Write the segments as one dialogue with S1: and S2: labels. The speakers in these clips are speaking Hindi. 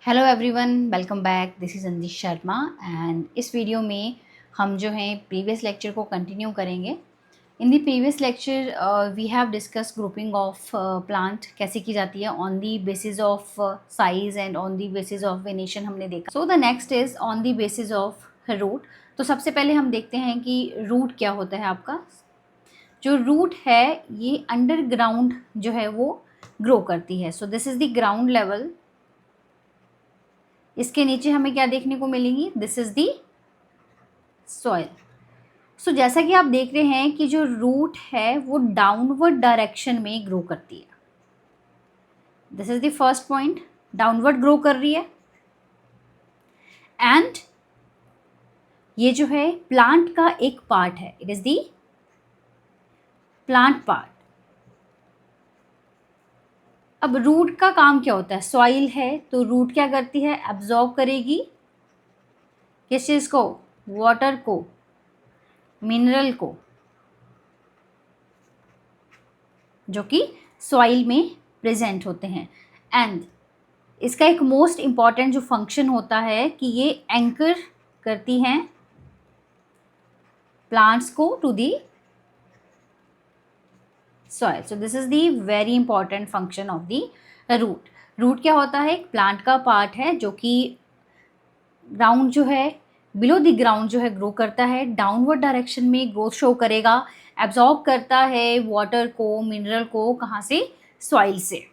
S1: Hello everyone, welcome back. This is Andish Sharma and इस वीडियो में हम जो हैं प्रीवियस लेक्चर को कंटिन्यू करेंगे। In the previous lecture we have discuss grouping of plant कैसे की जाती है on the basis of size and on the basis of venation हमने देखा। So the next is on the basis of root. तो सबसे पहले हम देखते हैं कि रूट क्या होता है। आपका जो रूट है ये अंडरग्राउंड जो है वो ग्रो करती है। So this is the ground level. इसके नीचे हमें क्या देखने को मिलेंगी, दिस इज दी सॉइल। सो जैसा कि आप देख रहे हैं कि जो रूट है वो डाउनवर्ड डायरेक्शन में ग्रो करती है। This is the first point, downward grow कर रही है। एंड ये जो है प्लांट का एक पार्ट है, it is the plant part. अब रूट का काम क्या होता है, सॉइल है तो रूट क्या करती है, एब्जॉर्ब करेगी किस चीज को, वाटर को, मिनरल को, जो कि सॉइल में प्रेजेंट होते हैं। एंड इसका एक मोस्ट इम्पॉर्टेंट जो फंक्शन होता है कि ये एंकर करती हैं प्लांट्स को to the soil. So this is the very important function of the root. Root क्या होता है, एक प्लांट का पार्ट है जो कि ग्राउंड जो है, बिलो द ग्राउंड जो है ग्रो करता है, डाउनवर्ड डायरेक्शन में ग्रोथ शो करेगा, एब्जॉर्ब करता है वाटर को, मिनरल को, कहाँ से, सॉइल से।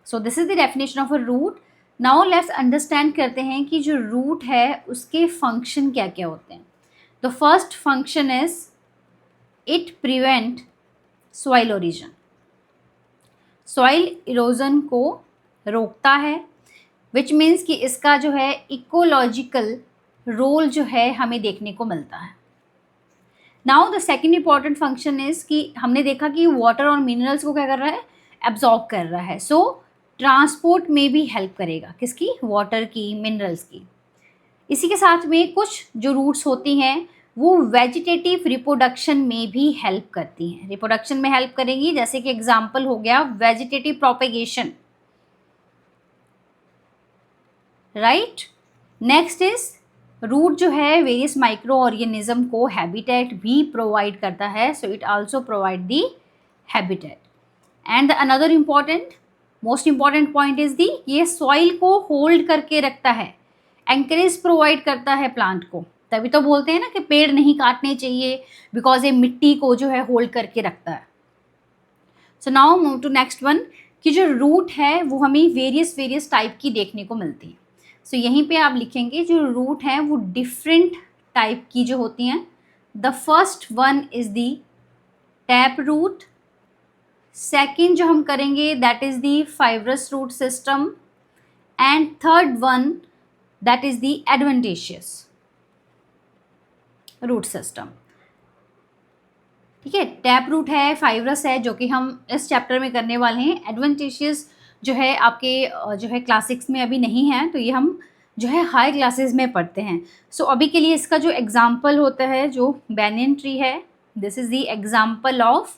S1: So this is the definition of a root. Now let's understand करते हैं कि जो रूट है उसके फंक्शन क्या क्या होते हैं। The first function is it prevent soil origin. Soil erosion को रोकता है, विच मीन्स कि इसका जो है इकोलॉजिकल रोल जो है हमें देखने को मिलता है। Now the second important function is कि हमने देखा कि वाटर और मिनरल्स को क्या कर रहा है, एब्जॉर्ब कर रहा है। सो ट्रांसपोर्ट में भी हेल्प करेगा, किसकी, वाटर की, मिनरल्स की। इसी के साथ में कुछ जो रूट्स होती हैं वो वेजिटेटिव रिप्रोडक्शन में भी हेल्प करती हैं। रिप्रोडक्शन में हेल्प करेंगी, जैसे कि एग्जांपल हो गया vegetative propagation, right. Next is root जो है वेरियस माइक्रो ऑर्गेनिज्म को हैबिटेट भी प्रोवाइड करता है। So it also provide the habitat. And another important, most important point is the, ये सॉइल को होल्ड करके रखता है, एंकरेज प्रोवाइड करता है प्लांट को। तभी तो बोलते हैं ना कि पेड़ नहीं काटने चाहिए, बिकॉज ये मिट्टी को जो है होल्ड करके रखता है। So now move to next one, कि जो रूट है वो हमें वेरियस वेरियस टाइप की देखने को मिलती है। सो यहीं पे आप लिखेंगे जो रूट है वो डिफरेंट टाइप की जो होती हैं। The first one is the tap root. Second जो हम करेंगे that is the fibrous root system. And third one that is the adventitious root system. ठीक है, टैप रूट है, फाइब्रस है, जो कि हम इस चैप्टर में करने वाले हैं। एडवेंटिशियस जो है आपके जो है क्लास 6 में अभी नहीं है, तो ये हम जो है हाई क्लासेस में पढ़ते हैं। सो अभी के लिए इसका जो एग्जाम्पल होता है, जो बैनियन ट्री है, this is the example of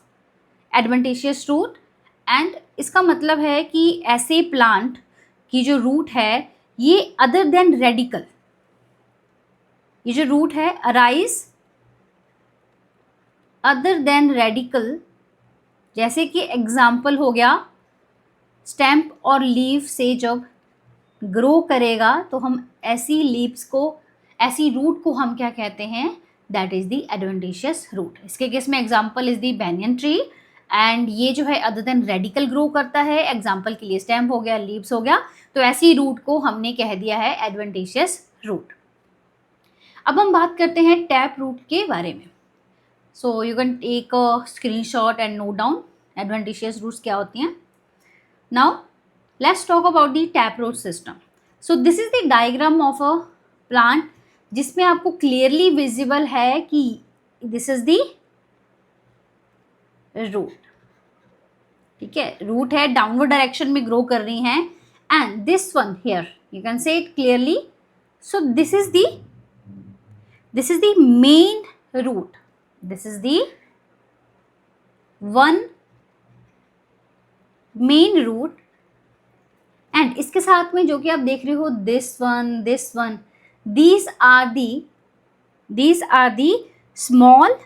S1: adventitious root. And इसका मतलब है कि ऐसे प्लांट की जो रूट है ये अदर देन रेडिकल, ये जो रूट है अराइज अदर देन रेडिकल। जैसे कि एग्जाम्पल हो गया, स्टेम्प और लीफ से जब ग्रो करेगा तो हम ऐसी लीव्स को, ऐसी रूट को हम क्या कहते हैं, that is the adventitious root. इसके केस में example is the banyan tree. And ये जो है अदर देन रेडिकल ग्रो करता है, एग्जाम्पल के लिए स्टेम्प हो गया, लीव्स हो गया, तो ऐसी रूट को हमने कह दिया है एडवेंटिशियस रूट। अब हम बात करते हैं टैप रूट के बारे में। So you can take a screenshot and note down adventitious roots क्या होती हैं। Now let's talk about the tap root system. So this is the diagram of a plant, जिसमें आपको क्लियरली विजिबल है कि दिस इज द रूट। ठीक है, रूट है, डाउनवर्ड डायरेक्शन में ग्रो कर रही हैं। And this one here you can see it clearly. So this is the main root, this is the one main root, and इसके साथ में जो कि आप देख रहे हो this one, these are the small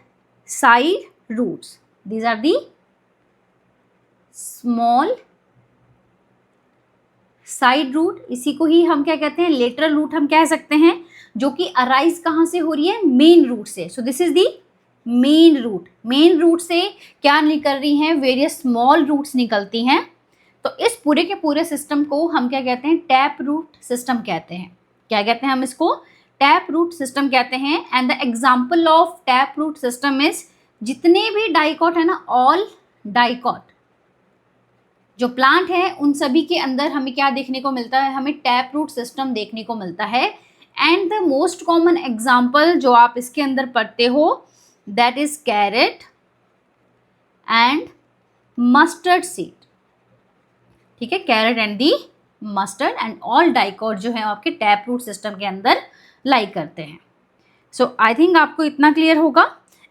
S1: side roots. These are the small side root. इसी को ही हम क्या कहते हैं, लेटरल रूट हम कह सकते हैं, जो कि अराइज कहाँ से हो रही है, मेन रूट से. So this is the main root. Main root से क्या निकल रही हैं, वेरियस स्मॉल रूट्स निकलती हैं. तो इस पूरे के पूरे सिस्टम को हम क्या कहते हैं, टैप रूट सिस्टम कहते हैं. क्या कहते हैं हम इसको, टैप रूट सिस्टम कहते हैं. And the example of tap root system is, जितने भी डाइकॉट है ना, ऑल डाइकॉट जो प्लांट है उन सभी के अंदर हमें क्या देखने को मिलता है, हमें टैप रूट सिस्टम देखने को मिलता है. And the most common example जो आप इसके अंदर पढ़ते हो, that is carat and mustard seed. ठीक है, carrot and the mustard and all dicot जो है आपके टैप रूट सिस्टम के अंदर लाई करते हैं. सो आई थिंक आपको इतना क्लियर होगा.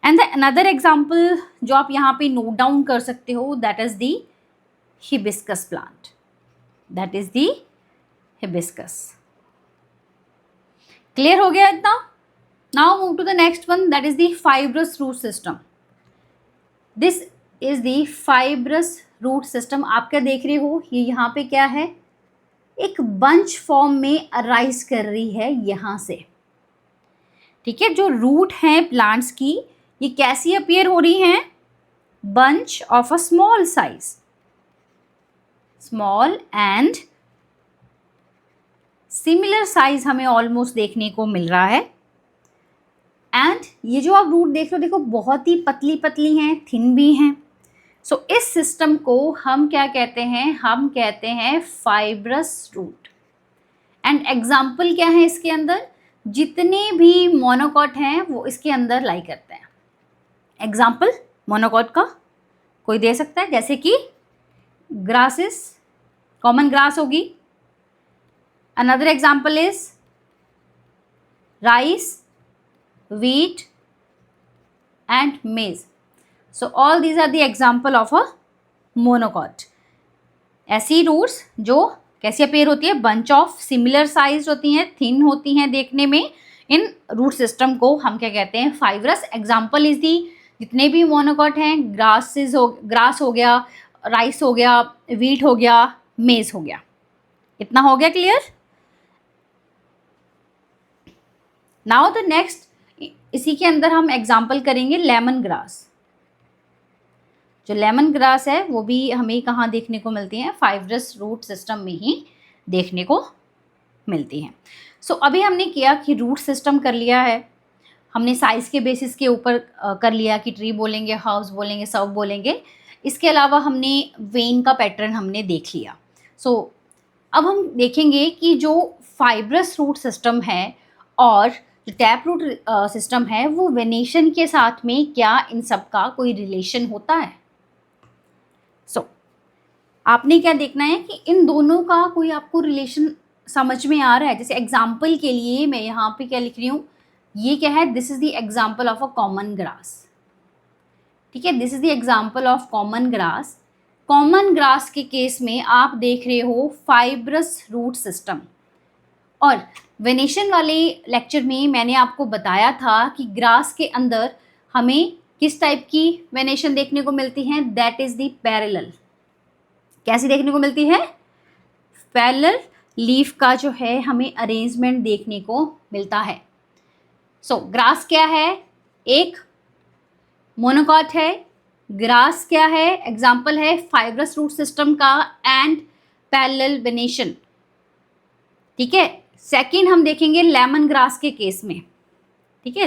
S1: एंड द अनदर एग्जाम्पल जो आप यहाँ पे नोट डाउन कर सकते हो, that is the hibiscus plant. That is the hibiscus. Clear हो गया इतना? Now move to the next one, that is the fibrous root system. This is the fibrous root system. आप क्या देख रहे हो, ये यहाँ पे क्या है, एक बंच फॉर्म में अराइज कर रही है यहाँ से. ठीक है, जो रूट हैं प्लांट्स की, ये कैसी अपीयर हो रही हैं, bunch of a small size, small and similar size हमें ऑलमोस्ट देखने को मिल रहा है. एंड ये जो आप रूट देख रहे हो, देखो बहुत ही पतली पतली हैं, थिन भी हैं. सो इस सिस्टम को हम क्या कहते हैं, हम कहते हैं फाइब्रस रूट. एंड एग्जाम्पल क्या है इसके अंदर, जितने भी मोनोकॉट हैं वो इसके अंदर लाई करते हैं. एग्जाम्पल मोनोकॉट का कोई दे सकता है, जैसे कि ग्रासेस, कॉमन ग्रास होगी. Another example is rice, wheat and maize. So all these are the example of a monocot. ऐसी रूट्स जो कैसी अपीयर होती है, बंच ऑफ सिमिलर साइज होती हैं, थिन होती हैं देखने में. इन रूट सिस्टम को हम क्या कहते हैं, फाइब्रस. एग्जाम्पल इज दी, जितने भी मोनोकॉट हैं, ग्रास हो गया, राइस हो गया, वीट हो गया, मेज हो गया. इतना हो गया क्लियर? नाउ द नेक्स्ट, इसी के अंदर हम एग्जाम्पल करेंगे लेमन ग्रास. जो लेमन ग्रास है वो भी हमें कहाँ देखने को मिलती हैं, फाइब्रस रूट सिस्टम में ही देखने को मिलती हैं. सो अभी हमने किया कि रूट सिस्टम कर लिया है, हमने साइज़ के बेसिस के ऊपर कर लिया कि ट्री बोलेंगे, हाउस बोलेंगे, सब बोलेंगे. इसके अलावा हमने वेन का पैटर्न हमने देख लिया. सो अब हम देखेंगे कि जो फाइब्रस रूट सिस्टम है और जो टैप रूट सिस्टम है, वो वेनेशन के साथ में क्या इन सब का कोई रिलेशन होता है. सो आपने क्या देखना है कि इन दोनों का कोई आपको रिलेशन समझ में आ रहा है. जैसे एग्जाम्पल के लिए मैं यहाँ पे क्या लिख रही हूँ, ये क्या है, this is the example of a common grass. ठीक है, this is the example of common grass. Common grass के केस में आप देख रहे हो फाइब्रस रूट सिस्टम. और वेनेशन वाले लेक्चर में मैंने आपको बताया था कि ग्रास के अंदर हमें किस टाइप की वेनेशन देखने को मिलती है, दैट इज द पैरेलल. कैसी देखने को मिलती है, पैरेलल लीफ का जो है हमें अरेंजमेंट देखने को मिलता है. सो ग्रास क्या है, एक मोनोकॉट है. ग्रास क्या है, एग्जाम्पल है फाइब्रस रूट सिस्टम का एंड पैरेलल वेनेशन. ठीक है, सेकंड हम देखेंगे लेमन ग्रास के केस में. ठीक है,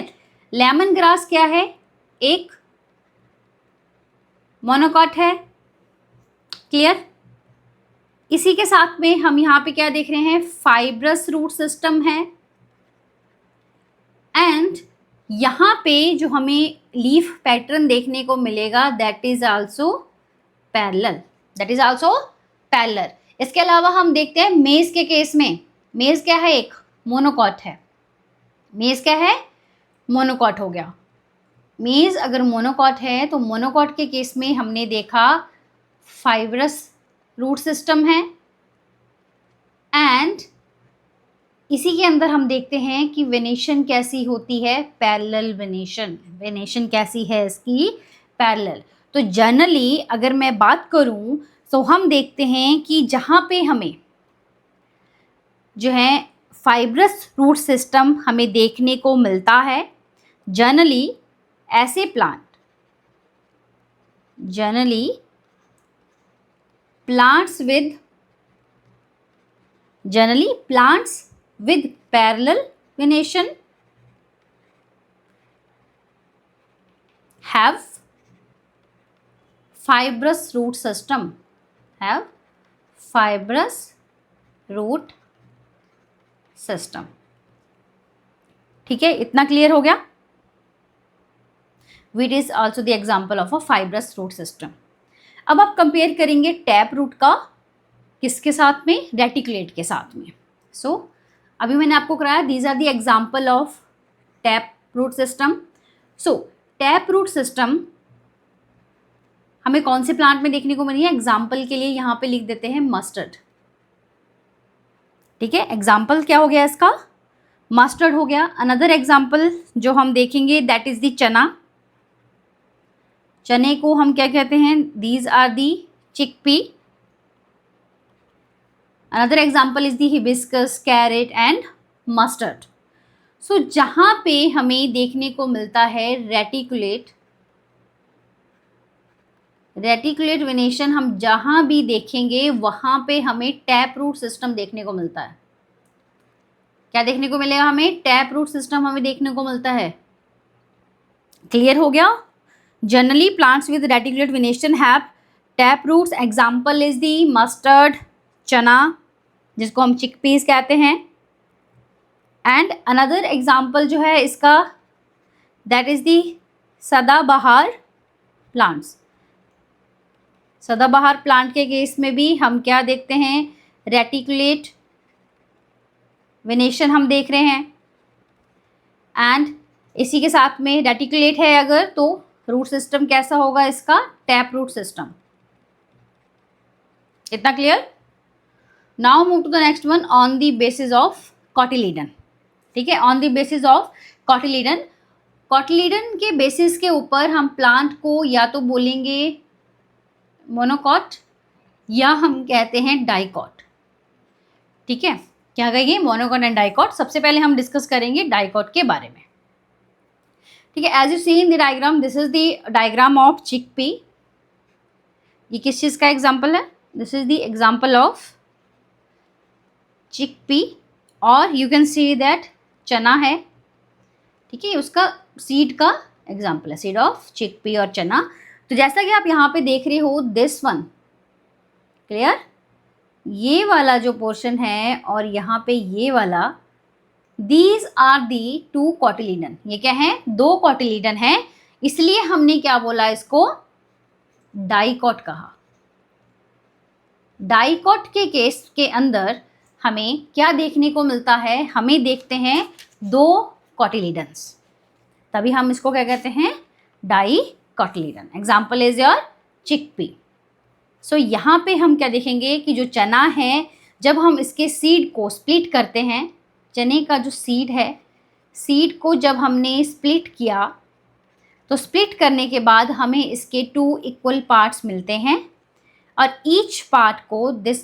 S1: लेमन ग्रास क्या है, एक मोनोकॉट है. क्लियर? इसी के साथ में हम यहाँ पे क्या देख रहे हैं, फाइब्रस रूट सिस्टम है. एंड यहाँ पे जो हमें लीफ पैटर्न देखने को मिलेगा, that is also parallel, that is also parallel. इसके अलावा हम देखते हैं मेज के केस में. मेज क्या है, एक मोनोकॉट है. मेज क्या है, मोनोकॉट हो गया. मेज अगर मोनोकॉट है तो मोनोकॉट के केस में हमने देखा फाइब्रस रूट सिस्टम है. एंड इसी के अंदर हम देखते हैं कि वेनेशन कैसी होती है, पैरेलल वेनेशन। वेनेशन कैसी है इसकी, पैरेलल। तो जनरली अगर मैं बात करूं तो हम देखते हैं कि जहाँ पे हमें जो है फाइब्रस रूट सिस्टम हमें देखने को मिलता है, जनरली ऐसे plant, generally plants with parallel venation have fibrous root system, have fibrous root system। ठीक है, इतना क्लियर हो गया। Wheat is also the example of a fibrous root system। अब आप कंपेयर करेंगे टैप रूट का किसके साथ में, रेटिकुलेट के साथ में। अभी मैंने आपको कराया these are the example of tap root system. Tap root system हमें कौन से प्लांट में देखने को मिली है, एग्जाम्पल के लिए यहाँ पे लिख देते हैं मस्टर्ड। ठीक है, एग्जाम्पल क्या हो गया इसका, मस्टर्ड हो गया। अनदर एग्जाम्पल जो हम देखेंगे दैट इज द चना। चने को हम क्या कहते हैं, these are the chickpea. Another example is the hibiscus, carrot and mustard. जहाँ पे हमें देखने को मिलता है रेटिकुलेट वेनेशन, हम जहाँ भी देखेंगे वहाँ पे हमें टैप रूट सिस्टम देखने को मिलता है। क्या देखने को मिलेगा हमें, टैप रूट सिस्टम हमें देखने को मिलता है। क्लियर हो गया। Generally plants with reticulate venation have tap roots. Example is the mustard, चना जिसको हम चिकपीस कहते हैं। एंड अनदर एग्जाम्पल जो है इसका दैट इज दी सदाबहार प्लांट्स। सदाबहार प्लांट के केस में भी हम क्या देखते हैं, रेटिकुलेट वेनेशन हम देख रहे हैं। एंड इसी के साथ में रेटिकुलेट है अगर तो रूट सिस्टम कैसा होगा इसका, टैप रूट सिस्टम। इतना clear. Now move to the next one, on the basis of cotyledon. ठीक है, on the basis of cotyledon. Cotyledon के बेसिस के ऊपर हम प्लांट को या तो बोलेंगे मोनोकॉट या हम कहते हैं डाइकॉट। ठीक है, क्या कहेंगे, मोनोकॉट एंड डाइकॉट। सबसे पहले हम डिस्कस करेंगे डाइकॉट के बारे में। ठीक है, as you see in the diagram, this is the diagram of chickpea. ये किस चीज़ का एग्जाम्पल है, this is the example of chickpea. और यू कैन सी दैट चना है। ठीक है, उसका सीड का एग्जाम्पल है, सीड ऑफ चिकपी और चना। तो जैसा कि आप यहाँ पे देख रहे हो दिस वन, क्लियर, ये वाला जो पोर्शन है और यहाँ पे ये वाला, these are the two cotyledon. ये क्या है, दो कॉटिलीडन है, इसलिए हमने क्या बोला इसको, डाइकॉट कहा। डाइकॉट के केस के अंदर हमें क्या देखने को मिलता है, हमें देखते हैं दो कॉटिलीडन्स, तभी हम इसको क्या कहते हैं, dicotyledon. Example is your chickpea. यहाँ पे हम क्या देखेंगे कि जो चना है, जब हम इसके सीड को स्प्लिट करते हैं, चने का जो सीड है, सीड को जब हमने स्प्लिट किया तो स्प्लिट करने के बाद हमें इसके 2 इक्वल पार्ट्स मिलते हैं और ईच पार्ट को, this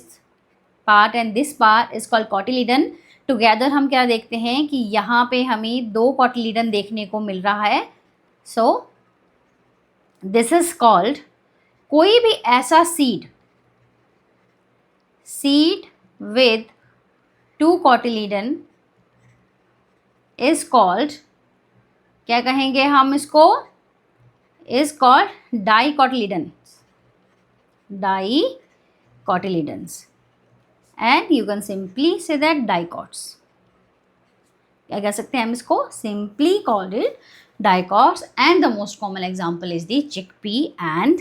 S1: part and this part is called cotyledon. Together हम क्या देखते हैं कि यहाँ पे हमें 2 कॉटिलीडन देखने को मिल रहा है। दिस इज कॉल्ड, कोई भी ऐसा seed with 2 cotyledon is called, क्या कहेंगे हम इसको, is called dicotyledons, dicotyledons. And you can simply say that dicots. क्या कह सकते हैं हम इसको, simply called it dicots. And the most common example is the chickpea and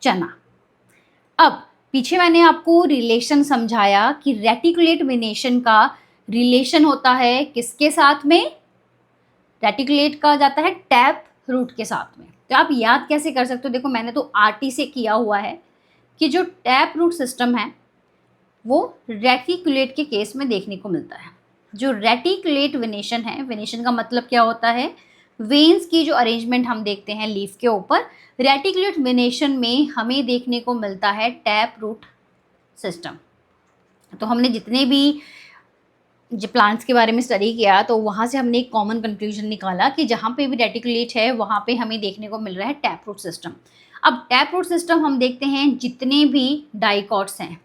S1: chana. अब पीछे मैंने आपको रिलेशन समझाया कि रेटिकुलेट वेनेशन का रिलेशन होता है किसके साथ में, रेटिकुलेट का जाता है टैप रूट के साथ में। तो आप याद कैसे कर सकते हो, देखो मैंने तो आरटी से किया हुआ है कि जो टैप रूट सिस्टम है वो रेटिकुलेट के केस में देखने को मिलता है। जो रेटिकुलेट वेनेशन है, वेनेशन का मतलब क्या होता है, वेन्स की जो अरेंजमेंट हम देखते हैं लीफ के ऊपर, रेटिकुलेट वेनेशन में हमें देखने को मिलता है टैप रूट सिस्टम। तो हमने जितने भी जो प्लांट्स के बारे में स्टडी किया तो वहाँ से हमने एक कॉमन कंक्लूजन निकाला कि जहाँ पे भी रेटिकुलेट है वहाँ पे हमें देखने को मिल रहा है टैप रूट सिस्टम। अब टैप रूट सिस्टम हम देखते हैं जितने भी डाइकॉट्स हैं,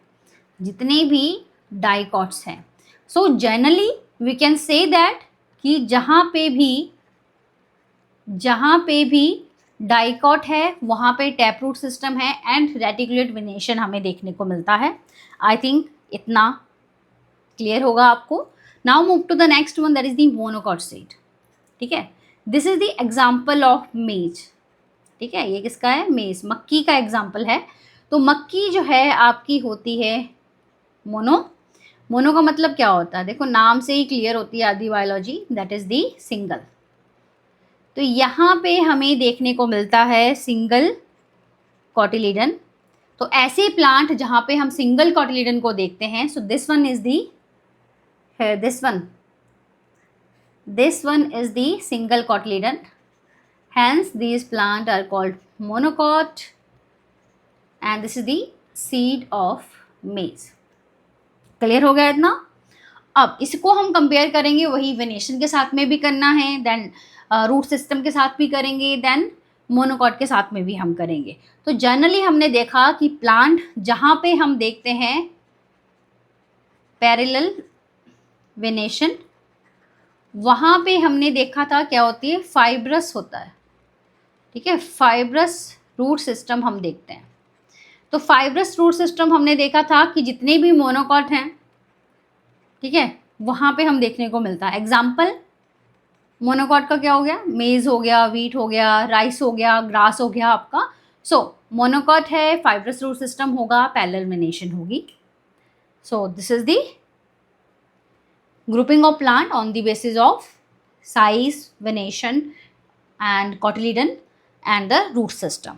S1: जितने भी डाइकॉट्स हैं, so generally we can say that कि जहाँ पे भी डाइकॉट है वहाँ पे टैप रूट सिस्टम है एंड रेटिकुलेट वेनेशन हमें देखने को मिलता है। आई थिंक इतना क्लियर होगा आपको। Now move to the next one, that is the monocot seed. ठीक है, this is the example of maize. ठीक है, ये किसका है, मेज, मक्की का एग्जाम्पल है। तो मक्की जो है आपकी होती है मोनो। मोनो का मतलब क्या होता है, देखो नाम से ही क्लियर होती है आदि biology, that is the single. तो यहाँ पे हमें देखने को मिलता है सिंगल कॉटिलीडन। तो ऐसे प्लांट जहाँ पे हम सिंगल कॉटिलीडन को देखते हैं, so this one is the this one is the single cotyledon, hence these plants are called monocot and this is the seed of maize। Clear हो गया इतना। अब इसको हम कंपेयर करेंगे वही वेनेशन के साथ में भी करना है, देन रूट सिस्टम के साथ भी करेंगे, देन मोनोकॉट के साथ में भी हम करेंगे। तो जनरली हमने देखा कि प्लांट जहाँ पे हम देखते हैं पैरेलल वेनेशन, वहाँ पे हमने देखा था क्या होती है, फाइब्रस होता है। ठीक है, फाइब्रस रूट सिस्टम हम देखते हैं। तो फाइब्रस रूट सिस्टम हमने देखा था कि जितने भी मोनोकॉट हैं, ठीक है, वहाँ पे हम देखने को मिलता है। एग्जाम्पल मोनोकॉट का क्या हो गया, मेज हो गया, वीट हो गया, राइस हो गया, ग्रास हो गया आपका। सो मोनोकॉट है, फाइब्रस रूट सिस्टम होगा, पैरेलल वेनेशन होगी। सो this is the grouping of plant on the basis of size, venation and cotyledon and the root system.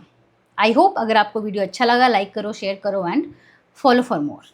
S1: I hope अगर आपको वीडियो अच्छा लगा लाइक करो, शेयर करो एंड फॉलो फॉर मोर।